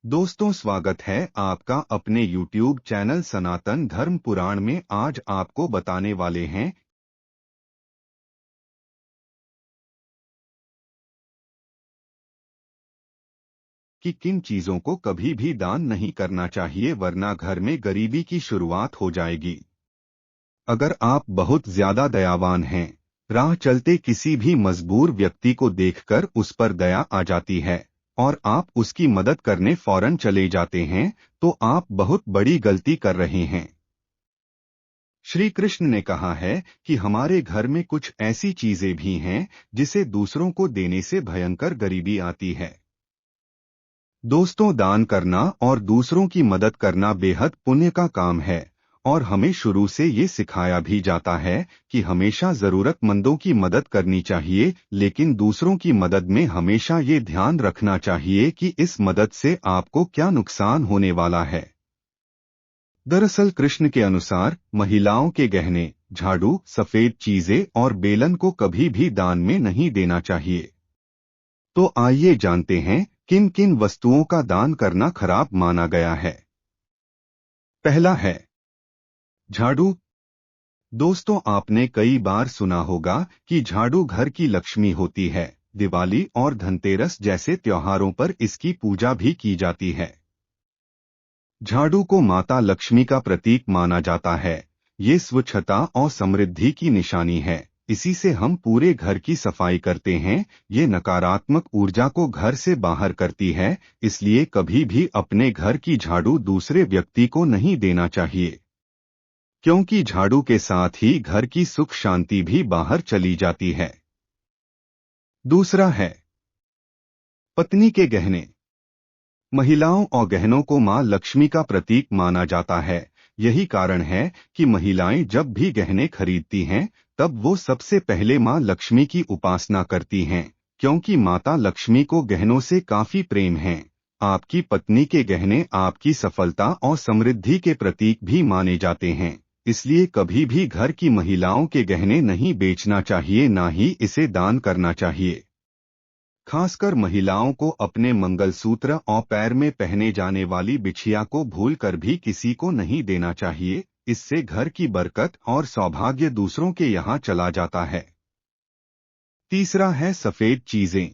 दोस्तों, स्वागत है आपका अपने YouTube चैनल सनातन धर्म पुराण में। आज आपको बताने वाले हैं कि किन चीजों को कभी भी दान नहीं करना चाहिए, वरना घर में गरीबी की शुरुआत हो जाएगी। अगर आप बहुत ज्यादा दयावान हैं, राह चलते किसी भी मजबूर व्यक्ति को देखकर उस पर दया आ जाती है और आप उसकी मदद करने फौरन चले जाते हैं, तो आप बहुत बड़ी गलती कर रहे हैं। श्री कृष्ण ने कहा है कि हमारे घर में कुछ ऐसी चीजें भी हैं जिसे दूसरों को देने से भयंकर गरीबी आती है। दोस्तों, दान करना और दूसरों की मदद करना बेहद पुण्य का काम है और हमें शुरू से ये सिखाया भी जाता है कि हमेशा जरूरतमंदों की मदद करनी चाहिए, लेकिन दूसरों की मदद में हमेशा ये ध्यान रखना चाहिए कि इस मदद से आपको क्या नुकसान होने वाला है। दरअसल कृष्ण के अनुसार महिलाओं के गहने, झाड़ू, सफेद चीजें और बेलन को कभी भी दान में नहीं देना चाहिए। तो आइए जानते हैं किन किन वस्तुओं का दान करना खराब माना गया है। पहला है झाड़ू। दोस्तों, आपने कई बार सुना होगा कि झाड़ू घर की लक्ष्मी होती है। दिवाली और धनतेरस जैसे त्योहारों पर इसकी पूजा भी की जाती है। झाड़ू को माता लक्ष्मी का प्रतीक माना जाता है। ये स्वच्छता और समृद्धि की निशानी है। इसी से हम पूरे घर की सफाई करते हैं। ये नकारात्मक ऊर्जा को घर से बाहर करती है, इसलिए कभी भी अपने घर की झाड़ू दूसरे व्यक्ति को नहीं देना चाहिए, क्योंकि झाड़ू के साथ ही घर की सुख शांति भी बाहर चली जाती है। दूसरा है पत्नी के गहने। महिलाओं और गहनों को मां लक्ष्मी का प्रतीक माना जाता है। यही कारण है कि महिलाएं जब भी गहने खरीदती हैं, तब वो सबसे पहले मां लक्ष्मी की उपासना करती हैं, क्योंकि माता लक्ष्मी को गहनों से काफी प्रेम है। आपकी पत्नी के गहने आपकी सफलता और समृद्धि के प्रतीक भी माने जाते हैं, इसलिए कभी भी घर की महिलाओं के गहने नहीं बेचना चाहिए, ना ही इसे दान करना चाहिए। खासकर महिलाओं को अपने मंगलसूत्र और पैर में पहने जाने वाली बिछिया को भूलकर भी किसी को नहीं देना चाहिए। इससे घर की बरकत और सौभाग्य दूसरों के यहाँ चला जाता है। तीसरा है सफेद चीजें।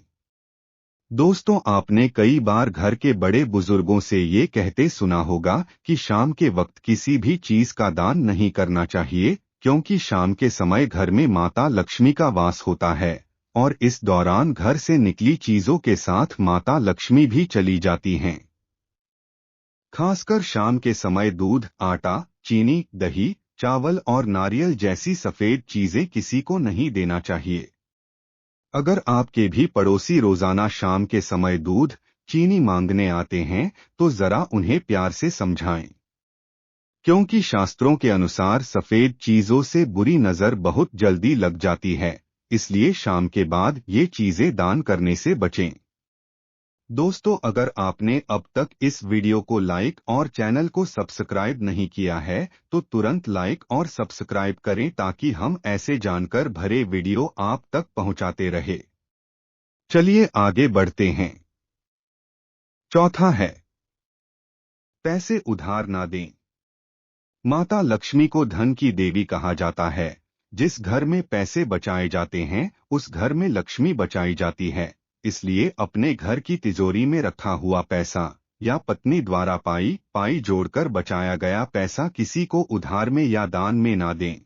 दोस्तों, आपने कई बार घर के बड़े बुजुर्गों से ये कहते सुना होगा कि शाम के वक्त किसी भी चीज का दान नहीं करना चाहिए, क्योंकि शाम के समय घर में माता लक्ष्मी का वास होता है और इस दौरान घर से निकली चीजों के साथ माता लक्ष्मी भी चली जाती हैं। खासकर शाम के समय दूध, आटा, चीनी, दही, चावल और नारियल जैसी सफेद चीजें किसी को नहीं देना चाहिए। अगर आपके भी पड़ोसी रोजाना शाम के समय दूध, चीनी मांगने आते हैं, तो जरा उन्हें प्यार से समझाएं, क्योंकि शास्त्रों के अनुसार सफेद चीजों से बुरी नजर बहुत जल्दी लग जाती है। इसलिए शाम के बाद ये चीजें दान करने से बचें। दोस्तों, अगर आपने अब तक इस वीडियो को लाइक और चैनल को सब्सक्राइब नहीं किया है, तो तुरंत लाइक और सब्सक्राइब करें ताकि हम ऐसे जानकर भरे वीडियो आप तक पहुंचाते रहे। चलिए आगे बढ़ते हैं। चौथा है पैसे उधार ना दें। माता लक्ष्मी को धन की देवी कहा जाता है। जिस घर में पैसे बचाए जाते हैं, उस घर में लक्ष्मी बचाई जाती है। इसलिए अपने घर की तिजोरी में रखा हुआ पैसा या पत्नी द्वारा पाई जोड़कर बचाया गया पैसा किसी को उधार में या दान में ना दें।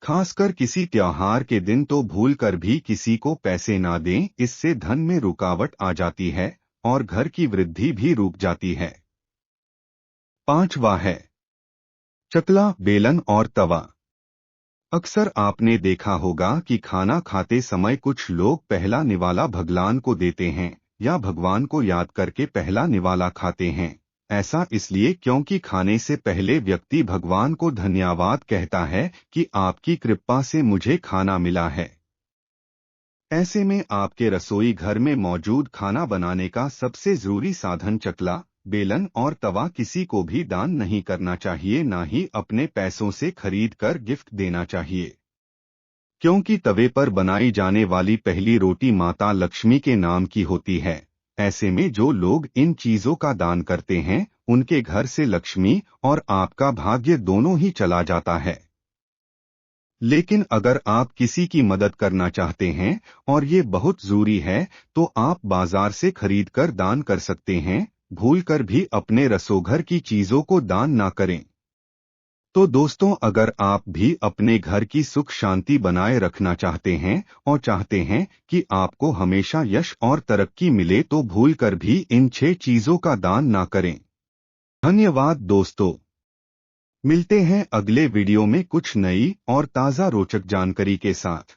खासकर किसी त्योहार के दिन तो भूलकर भी किसी को पैसे ना दें, इससे धन में रुकावट आ जाती है और घर की वृद्धि भी रुक जाती है। पांचवा है चकला, बेलन और तवा। अक्सर आपने देखा होगा कि खाना खाते समय कुछ लोग पहला निवाला भगवान को देते हैं या भगवान को याद करके पहला निवाला खाते हैं। ऐसा इसलिए क्योंकि खाने से पहले व्यक्ति भगवान को धन्यवाद कहता है कि आपकी कृपा से मुझे खाना मिला है। ऐसे में आपके रसोई घर में मौजूद खाना बनाने का सबसे जरूरी साधन चकला, बेलन और तवा किसी को भी दान नहीं करना चाहिए, ना ही अपने पैसों से खरीद कर गिफ्ट देना चाहिए, क्योंकि तवे पर बनाई जाने वाली पहली रोटी माता लक्ष्मी के नाम की होती है ऐसे में जो लोग इन चीजों का दान करते हैं उनके घर से लक्ष्मी और आपका भाग्य दोनों ही चला जाता है। लेकिन अगर आप किसी की मदद करना चाहते हैं और ये बहुत जरूरी है तो आप बाजार से खरीद कर दान कर सकते हैं, भूलकर भी अपने रसोघर की चीजों को दान ना करें। तो दोस्तों, अगर आप भी अपने घर की सुख शांति बनाए रखना चाहते हैं और चाहते हैं कि आपको हमेशा यश और तरक्की मिले तो भूलकर भी इन 6 चीजों का दान ना करें। धन्यवाद दोस्तों। मिलते हैं अगले वीडियो में कुछ नई और ताज़ा रोचक जानकारी के साथ।